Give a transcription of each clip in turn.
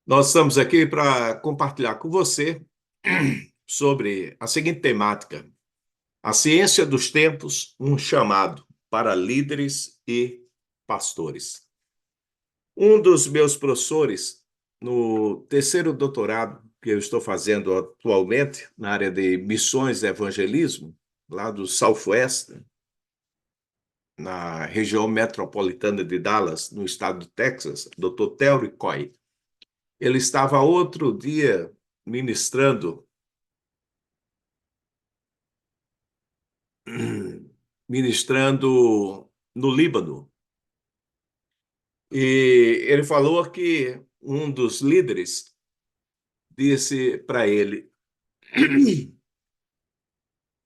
Nós estamos aqui para compartilhar com você sobre a seguinte temática: a ciência dos tempos, um chamado para líderes e pastores. Um dos meus professores, no terceiro doutorado que eu estou fazendo atualmente, na área de missões e evangelismo, lá do Southwest, na região metropolitana de Dallas, no estado do Texas, Dr. Terry Coy. Ele estava outro dia ministrando no Líbano. E ele falou que um dos líderes disse para ele: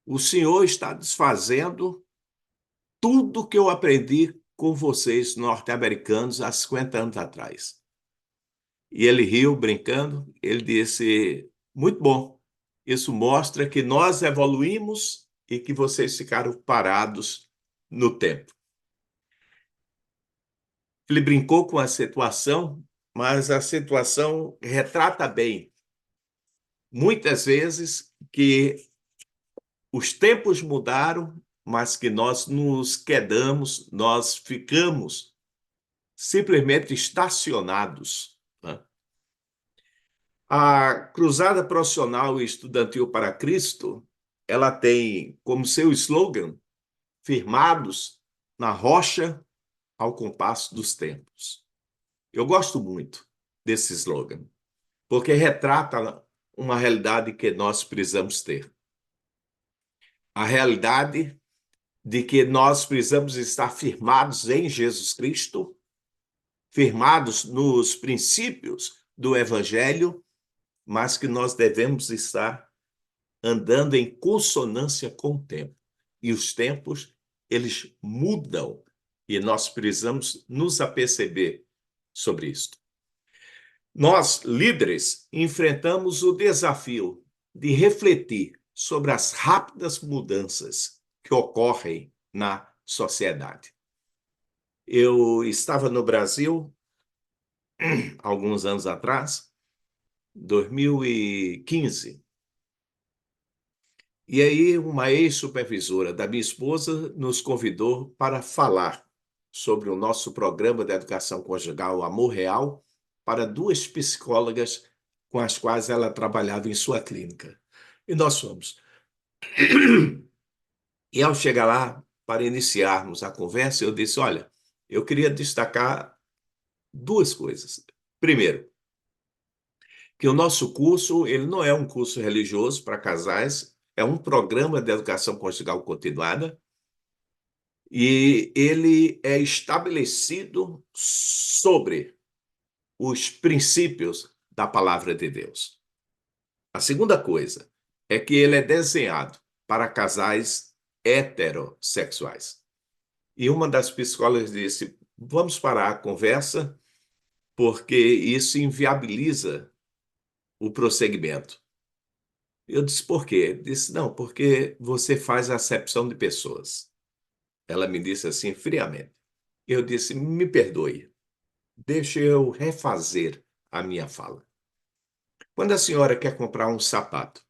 o senhor está desfazendo tudo que eu aprendi com vocês norte-americanos há 50 anos atrás. E ele riu, brincando. Ele disse: muito bom, isso mostra que nós evoluímos e que vocês ficaram parados no tempo. Ele brincou com a situação, mas a situação retrata bem, muitas vezes, que os tempos mudaram, mas que nós nos quedamos, nós ficamos simplesmente estacionados, né? A Cruzada Profissional e Estudantil para Cristo, ela tem como seu slogan: firmados na rocha ao compasso dos tempos. Eu gosto muito desse slogan, porque retrata uma realidade que nós precisamos ter. A realidade de que nós precisamos estar firmados em Jesus Cristo, firmados nos princípios do Evangelho, mas que nós devemos estar andando em consonância com o tempo. E os tempos, eles mudam, e nós precisamos nos aperceber sobre isso. Nós, líderes, enfrentamos o desafio de refletir sobre as rápidas mudanças que ocorrem na sociedade. Eu estava no Brasil alguns anos atrás, 2015, e aí uma ex-supervisora da minha esposa nos convidou para falar sobre o nosso programa de educação conjugal Amor Real para duas psicólogas com as quais ela trabalhava em sua clínica. E nós fomos. E ao chegar lá, para iniciarmos a conversa, eu disse: olha, eu queria destacar duas coisas. Primeiro, que o nosso curso, ele não é um curso religioso para casais, é um programa de educação conjugal continuada, e ele é estabelecido sobre os princípios da palavra de Deus. A segunda coisa é que ele é desenhado para casais heterossexuais. E uma das psicólogas disse: vamos parar a conversa, porque isso inviabiliza o prosseguimento. Eu disse: por quê? Disse: não, porque você faz acepção de pessoas. Ela me disse assim, friamente. Eu disse: me perdoe, deixe eu refazer a minha fala. Quando a senhora quer comprar um sapato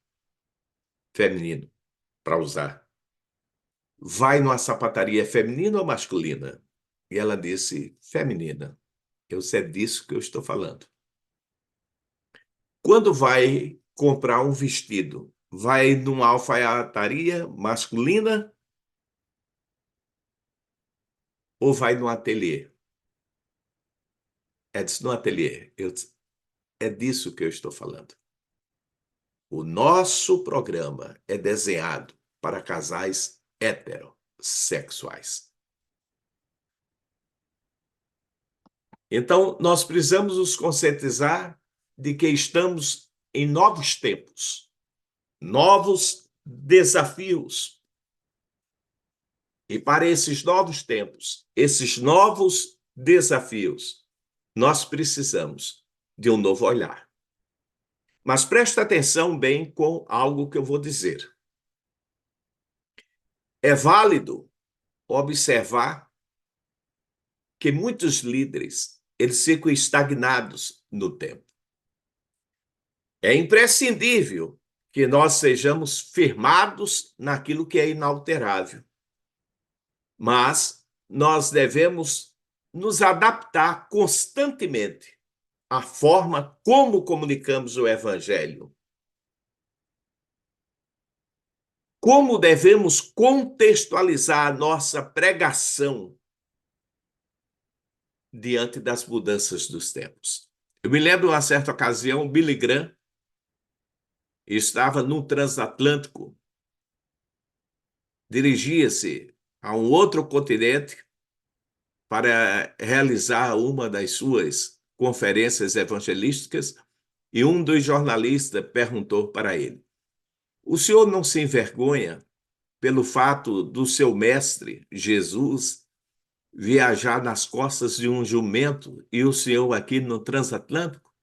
feminino para usar, vai numa sapataria feminina ou masculina? E ela disse: feminina. Eu sei disso que eu estou falando. Quando vai comprar um vestido, vai numa alfaiataria masculina ou vai num ateliê? Ela disse: no ateliê. Eu disse: é disso que eu estou falando. O nosso programa é desenhado para casais heterossexuais. Então, nós precisamos nos conscientizar de que estamos em novos tempos, novos desafios. E para esses novos tempos, esses novos desafios, nós precisamos de um novo olhar. Mas presta atenção bem com algo que eu vou dizer. É válido observar que muitos líderes, eles ficam estagnados no tempo. É imprescindível que nós sejamos firmados naquilo que é inalterável. Mas nós devemos nos adaptar constantemente à forma como comunicamos o evangelho. Como devemos contextualizar a nossa pregação diante das mudanças dos tempos. Eu me lembro, uma certa ocasião, Billy Graham estava num transatlântico, dirigia-se a um outro continente para realizar uma das suas conferências evangelísticas, e um dos jornalistas perguntou para ele: o senhor não se envergonha pelo fato do seu mestre, Jesus, viajar nas costas de um jumento e o senhor aqui no transatlântico?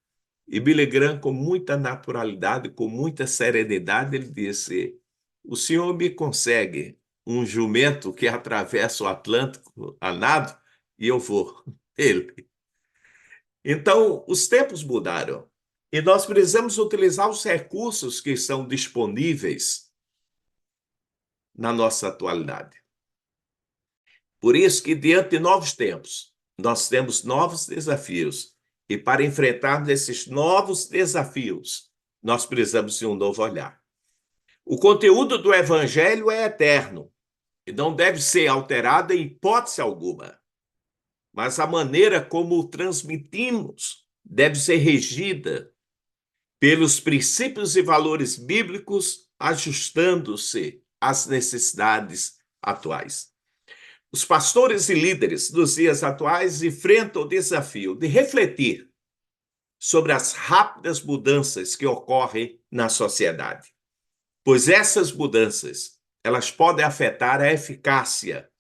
E Billy Graham, com muita naturalidade, com muita serenidade, ele disse: o senhor me consegue um jumento que atravessa o Atlântico a nado e eu vou. Ele. Então, os tempos mudaram e nós precisamos utilizar os recursos que estão disponíveis na nossa atualidade. Por isso que, diante de novos tempos, nós temos novos desafios. E para enfrentarmos esses novos desafios, nós precisamos de um novo olhar. O conteúdo do evangelho é eterno e não deve ser alterado em hipótese alguma. Mas a maneira como o transmitimos deve ser regida pelos princípios e valores bíblicos, ajustando-se às necessidades atuais. Os pastores e líderes dos dias atuais enfrentam o desafio de refletir sobre as rápidas mudanças que ocorrem na sociedade, pois essas mudanças, elas podem afetar a eficácia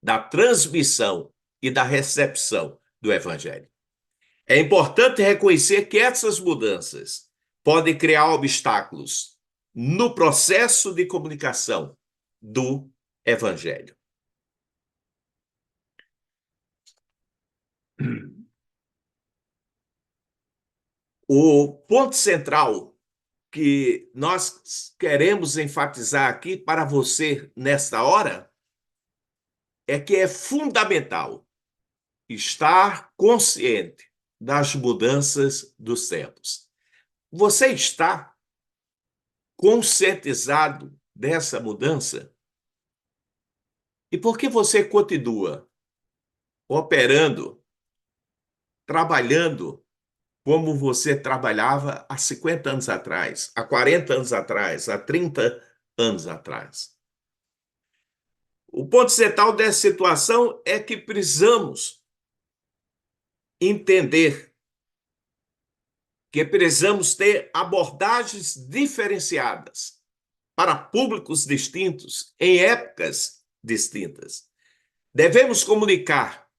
da transmissão e da recepção do evangelho. É importante reconhecer que essas mudanças podem criar obstáculos no processo de comunicação do evangelho. O ponto central que nós queremos enfatizar aqui para você nesta hora é que é fundamental estar consciente das mudanças dos tempos. Você está conscientizado dessa mudança? E por que você continua operando, trabalhando como você trabalhava há 50 anos atrás, há 40 anos atrás, há 30 anos atrás? O ponto central dessa situação é que precisamos entender que precisamos ter abordagens diferenciadas para públicos distintos, em épocas distintas. Devemos comunicar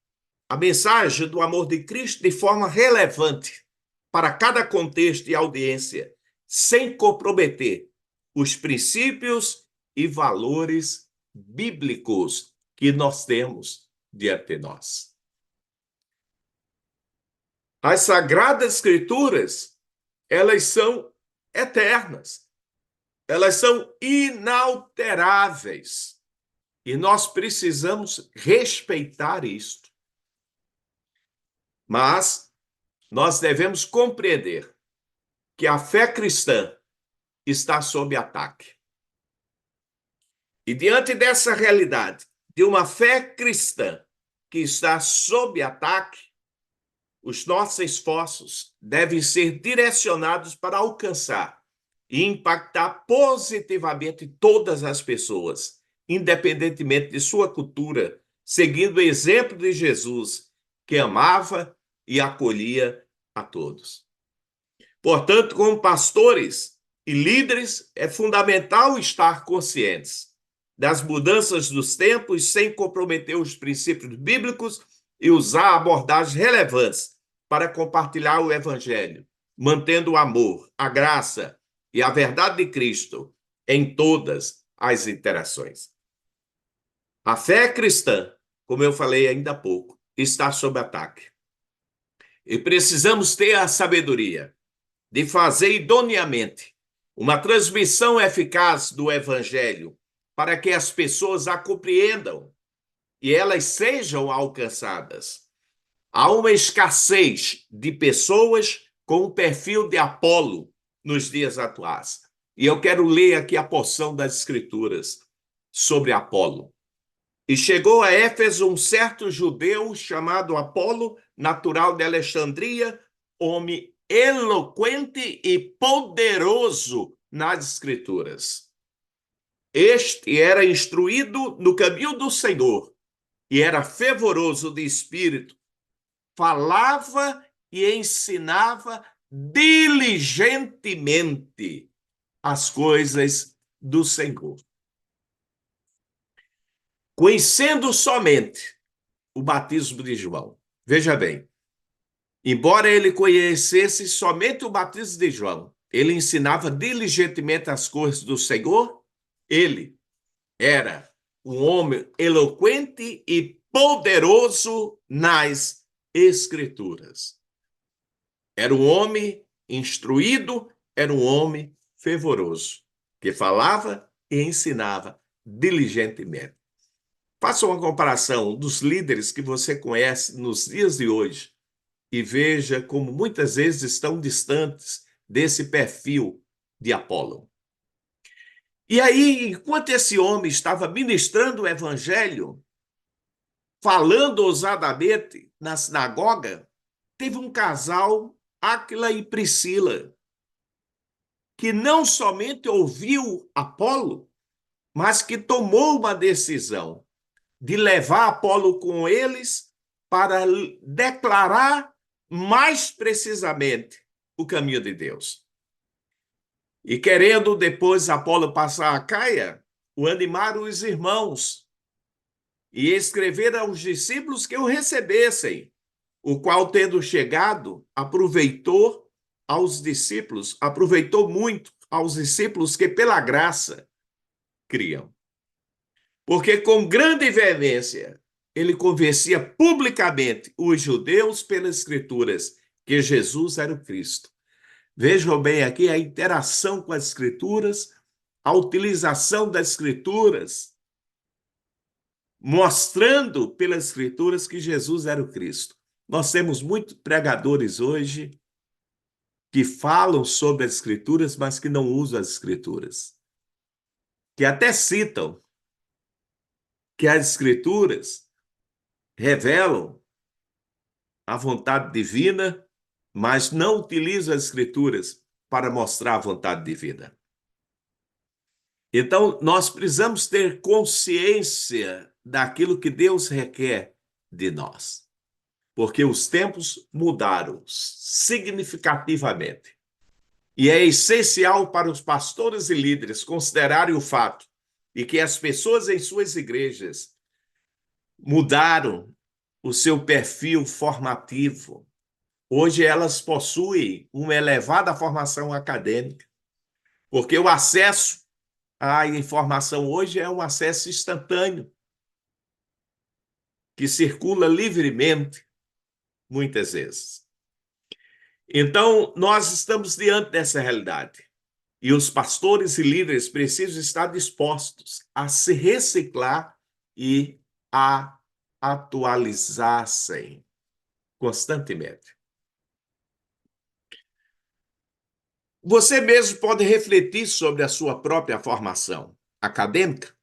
a mensagem do amor de Cristo de forma relevante para cada contexto e audiência, sem comprometer os princípios e valores bíblicos que nós temos diante de nós. As Sagradas Escrituras, elas são eternas, elas são inalteráveis e nós precisamos respeitar isto. Mas nós devemos compreender que a fé cristã está sob ataque. E diante dessa realidade, de uma fé cristã que está sob ataque, os nossos esforços devem ser direcionados para alcançar e impactar positivamente todas as pessoas, independentemente de sua cultura, seguindo o exemplo de Jesus, que amava e acolhia a todos. Portanto, como pastores e líderes, é fundamental estar conscientes das mudanças dos tempos sem comprometer os princípios bíblicos e usar abordagens relevantes para compartilhar o evangelho, mantendo o amor, a graça e a verdade de Cristo em todas as interações. A fé cristã, como eu falei ainda há pouco, está sob ataque. E precisamos ter a sabedoria de fazer idoneamente uma transmissão eficaz do Evangelho para que as pessoas a compreendam e elas sejam alcançadas. Há uma escassez de pessoas com o perfil de Apolo nos dias atuais. E eu quero ler aqui a porção das Escrituras sobre Apolo. E chegou a Éfeso um certo judeu chamado Apolo, natural de Alexandria, homem eloquente e poderoso nas Escrituras. Este era instruído no caminho do Senhor e era fervoroso de espírito, falava e ensinava diligentemente as coisas do Senhor, conhecendo somente o batismo de João. Veja bem, embora ele conhecesse somente o batismo de João, ele ensinava diligentemente as coisas do Senhor. Ele era um homem eloquente e poderoso nas Escrituras. Era um homem instruído, era um homem fervoroso, que falava e ensinava diligentemente. Faça uma comparação dos líderes que você conhece nos dias de hoje e veja como muitas vezes estão distantes desse perfil de Apolo. E aí, enquanto esse homem estava ministrando o evangelho, falando ousadamente na sinagoga, teve um casal, Áquila e Priscila, que não somente ouviu Apolo, mas que tomou uma decisão de levar Apolo com eles para declarar mais precisamente o caminho de Deus. E querendo depois Apolo passar a Caia, o animaram os irmãos e escrever aos discípulos que o recebessem, o qual, tendo chegado, aproveitou muito aos discípulos que pela graça criam. Porque com grande veemência ele convencia publicamente os judeus pelas Escrituras que Jesus era o Cristo. Vejam bem aqui a interação com as Escrituras, a utilização das Escrituras, mostrando pelas Escrituras que Jesus era o Cristo. Nós temos muitos pregadores hoje que falam sobre as Escrituras, mas que não usam as Escrituras. Que até citam que as Escrituras revelam a vontade divina, mas não utilizam as Escrituras para mostrar a vontade divina. Então, nós precisamos ter consciência daquilo que Deus requer de nós, porque os tempos mudaram significativamente. E é essencial para os pastores e líderes considerarem o fato de que as pessoas em suas igrejas mudaram o seu perfil formativo. Hoje elas possuem uma elevada formação acadêmica, porque o acesso à informação hoje é um acesso instantâneo, que circula livremente, muitas vezes. Então, nós estamos diante dessa realidade. E os pastores e líderes precisam estar dispostos a se reciclar e a atualizar-se constantemente. Você mesmo pode refletir sobre a sua própria formação acadêmica.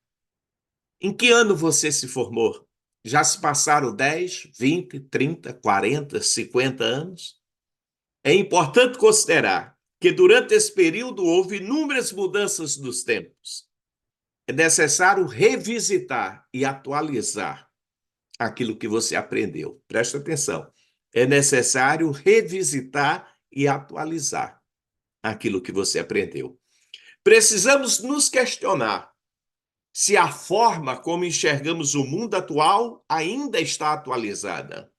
Em que ano você se formou? Já se passaram 10, 20, 30, 40, 50 anos? É importante considerar que durante esse período houve inúmeras mudanças dos tempos. É necessário revisitar e atualizar aquilo que você aprendeu. Presta atenção. É necessário revisitar e atualizar aquilo que você aprendeu. Precisamos nos questionar se a forma como enxergamos o mundo atual ainda está atualizada.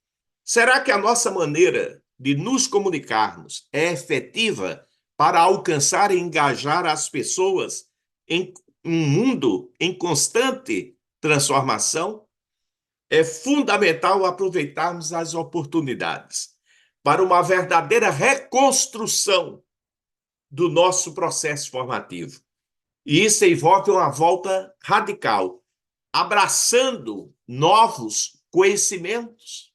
Será que a nossa maneira de nos comunicarmos é efetiva para alcançar e engajar as pessoas em um mundo em constante transformação, é fundamental aproveitarmos as oportunidades para uma verdadeira reconstrução do nosso processo formativo. E isso envolve uma volta radical, abraçando novos conhecimentos,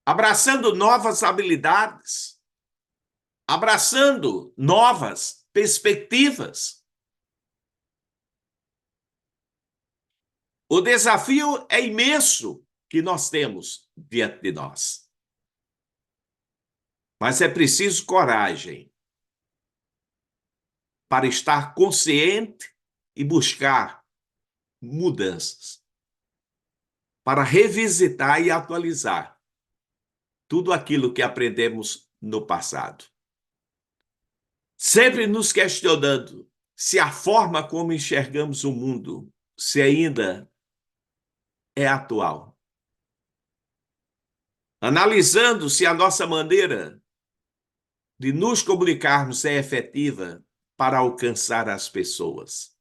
abraçando novas habilidades, abraçando novas perspectivas. O desafio é imenso que nós temos diante de nós. Mas é preciso coragem para estar consciente e buscar mudanças, para revisitar e atualizar tudo aquilo que aprendemos no passado. Sempre nos questionando se a forma como enxergamos o mundo, se ainda é atual. Analisando se a nossa maneira de nos comunicarmos é efetiva para alcançar as pessoas.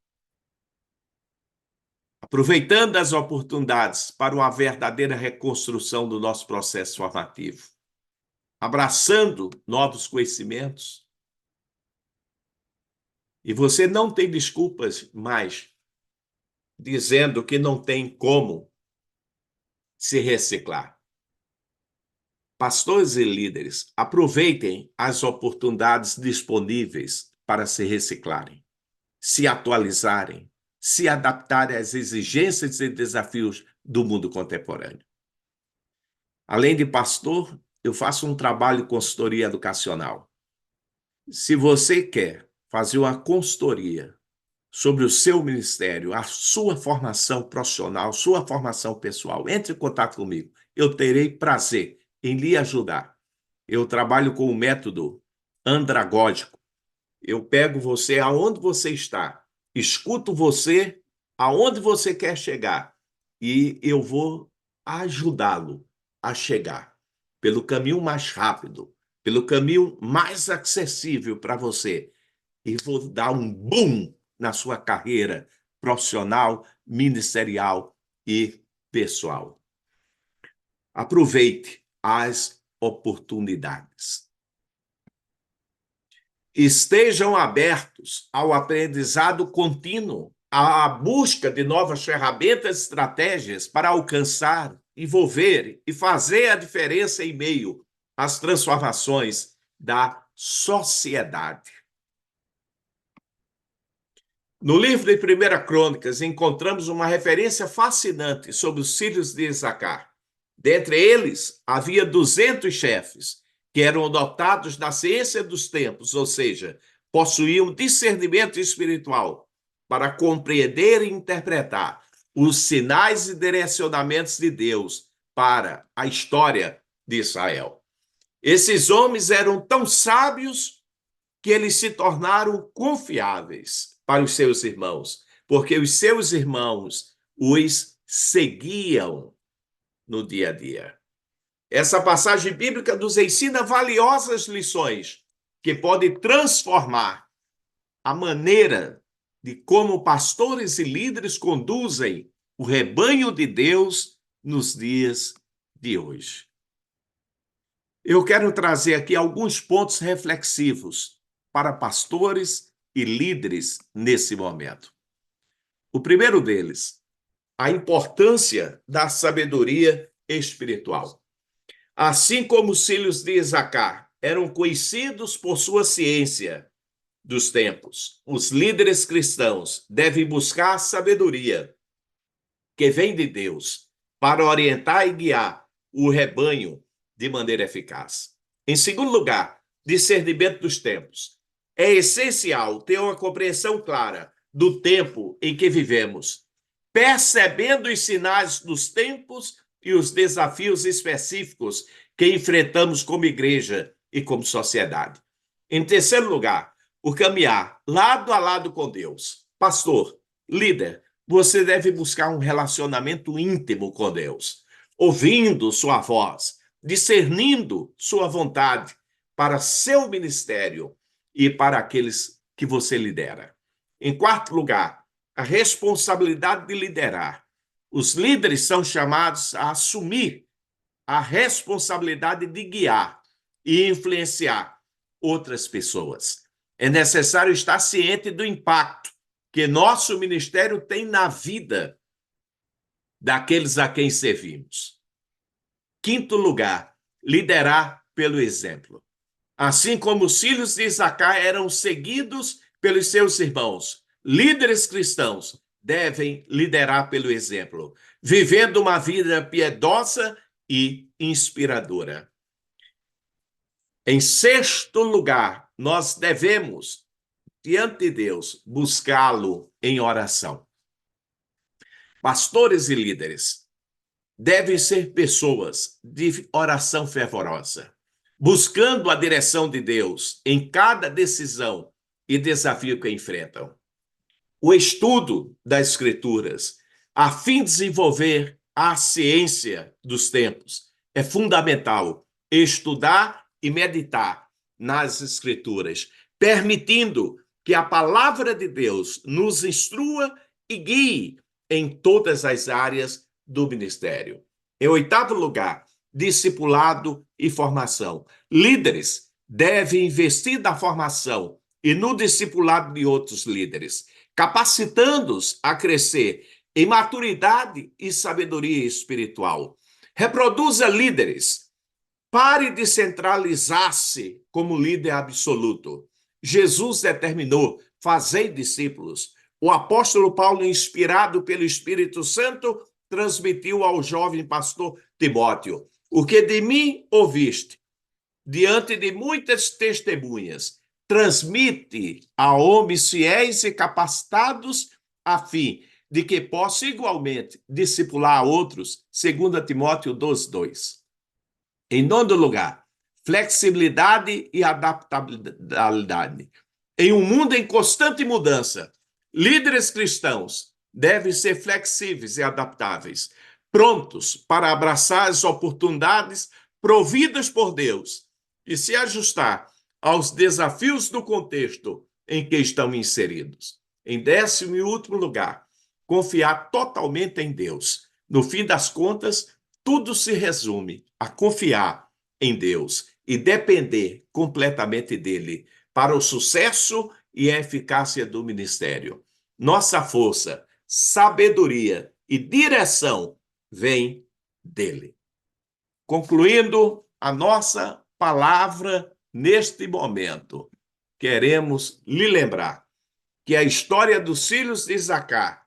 Aproveitando as oportunidades para uma verdadeira reconstrução do nosso processo formativo. Abraçando novos conhecimentos. E você não tem desculpas mais dizendo que não tem como se reciclar. Pastores e líderes, aproveitem as oportunidades disponíveis para se reciclarem, se atualizarem, se adaptarem às exigências e desafios do mundo contemporâneo. Além de pastor, eu faço um trabalho de consultoria educacional. Se você quer fazer uma consultoria sobre o seu ministério, a sua formação profissional, sua formação pessoal, entre em contato comigo. Eu terei prazer em lhe ajudar. Eu trabalho com o método andragógico. Eu pego você aonde você está, escuto você aonde você quer chegar e eu vou ajudá-lo a chegar pelo caminho mais rápido, pelo caminho mais acessível para você e vou dar um boom na sua carreira profissional, ministerial e pessoal. Aproveite as oportunidades. Estejam abertos ao aprendizado contínuo, à busca de novas ferramentas e estratégias para alcançar, envolver e fazer a diferença em meio às transformações da sociedade. No livro de 1 Crônicas, encontramos uma referência fascinante sobre os filhos de Isacar. Dentre eles, havia 200 chefes, que eram dotados da ciência dos tempos, ou seja, possuíam discernimento espiritual para compreender e interpretar os sinais e direcionamentos de Deus para a história de Israel. Esses homens eram tão sábios que eles se tornaram confiáveis para os seus irmãos, porque os seus irmãos os seguiam no dia a dia. Essa passagem bíblica nos ensina valiosas lições que podem transformar a maneira de como pastores e líderes conduzem o rebanho de Deus nos dias de hoje. Eu quero trazer aqui alguns pontos reflexivos para pastores e líderes nesse momento. O primeiro deles, a importância da sabedoria espiritual. Assim como os filhos de Isacar eram conhecidos por sua ciência dos tempos, os líderes cristãos devem buscar a sabedoria que vem de Deus para orientar e guiar o rebanho de maneira eficaz. Em segundo lugar, discernimento dos tempos. É essencial ter uma compreensão clara do tempo em que vivemos, percebendo os sinais dos tempos e os desafios específicos que enfrentamos como igreja e como sociedade. Em terceiro lugar, o caminhar lado a lado com Deus. Pastor, líder, você deve buscar um relacionamento íntimo com Deus, ouvindo sua voz, discernindo sua vontade para seu ministério e para aqueles que você lidera. Em quarto lugar, a responsabilidade de liderar. Os líderes são chamados a assumir a responsabilidade de guiar e influenciar outras pessoas. É necessário estar ciente do impacto que nosso ministério tem na vida daqueles a quem servimos. Quinto lugar, liderar pelo exemplo. Assim como os filhos de Isacar eram seguidos pelos seus irmãos, líderes cristãos devem liderar pelo exemplo, vivendo uma vida piedosa e inspiradora. Em sexto lugar, nós devemos, diante de Deus, buscá-lo em oração. Pastores e líderes devem ser pessoas de oração fervorosa, buscando a direção de Deus em cada decisão e desafio que enfrentam. O estudo das Escrituras, a fim de desenvolver a ciência dos tempos, é fundamental estudar e meditar nas Escrituras, permitindo que a palavra de Deus nos instrua e guie em todas as áreas do ministério. Em oitavo lugar, discipulado e formação. Líderes devem investir na formação e no discipulado de outros líderes, capacitando-os a crescer em maturidade e sabedoria espiritual. Reproduza líderes. Pare de centralizar-se como líder absoluto. Jesus determinou: fazei discípulos. O apóstolo Paulo, inspirado pelo Espírito Santo, transmitiu ao jovem pastor Timóteo: o que de mim ouviste, diante de muitas testemunhas, transmite a homens fiéis e capacitados, a fim de que possa igualmente discipular a outros, segundo Timóteo 2:2. Em nono lugar, flexibilidade e adaptabilidade. Em um mundo em constante mudança, líderes cristãos devem ser flexíveis e adaptáveis, prontos para abraçar as oportunidades providas por Deus e se ajustar aos desafios do contexto em que estão inseridos. Em décimo e último lugar, confiar totalmente em Deus. No fim das contas, tudo se resume a confiar em Deus e depender completamente dele para o sucesso e a eficácia do ministério. Nossa força, sabedoria e direção vem dele. Concluindo a nossa palavra neste momento, queremos lhe lembrar que a história dos filhos de Isacar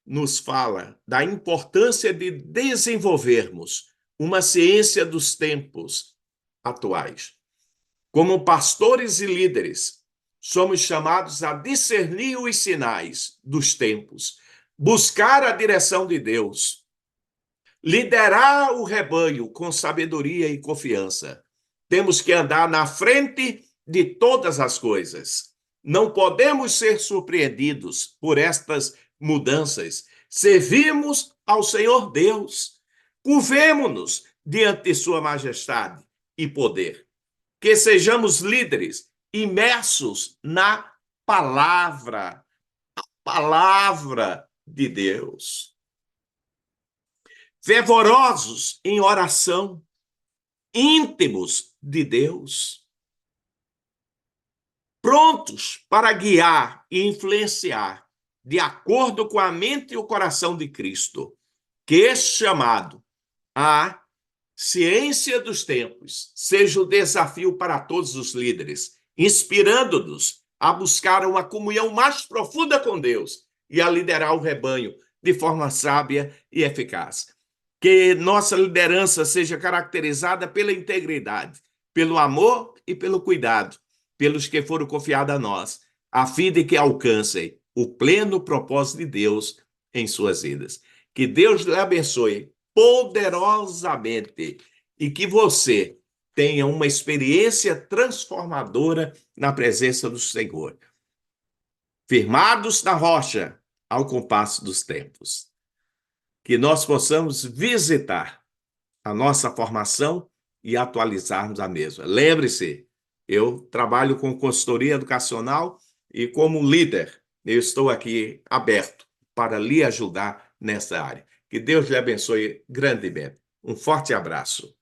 nos fala da importância de desenvolvermos uma ciência dos tempos atuais. Como pastores e líderes, somos chamados a discernir os sinais dos tempos, buscar a direção de Deus, liderar o rebanho com sabedoria e confiança. Temos que andar na frente de todas as coisas. Não podemos ser surpreendidos por estas mudanças. Servimos ao Senhor Deus. Curvemo-nos diante de sua majestade e poder. Que sejamos líderes imersos na palavra de Deus. Fervorosos em oração, íntimos de Deus, prontos para guiar e influenciar de acordo com a mente e o coração de Cristo. Que este chamado à ciência dos tempos seja o desafio para todos os líderes, inspirando-nos a buscar uma comunhão mais profunda com Deus e a liderar o rebanho de forma sábia e eficaz. Que nossa liderança seja caracterizada pela integridade, pelo amor e pelo cuidado pelos que foram confiados a nós, a fim de que alcancem o pleno propósito de Deus em suas vidas. Que Deus lhe abençoe poderosamente e que você tenha uma experiência transformadora na presença do Senhor. Firmados na rocha, ao compasso dos tempos. Que nós possamos visitar a nossa formação e atualizarmos a mesma. Lembre-se, eu trabalho com consultoria educacional e como líder, eu estou aqui aberto para lhe ajudar nessa área. Que Deus lhe abençoe grandemente. Um forte abraço.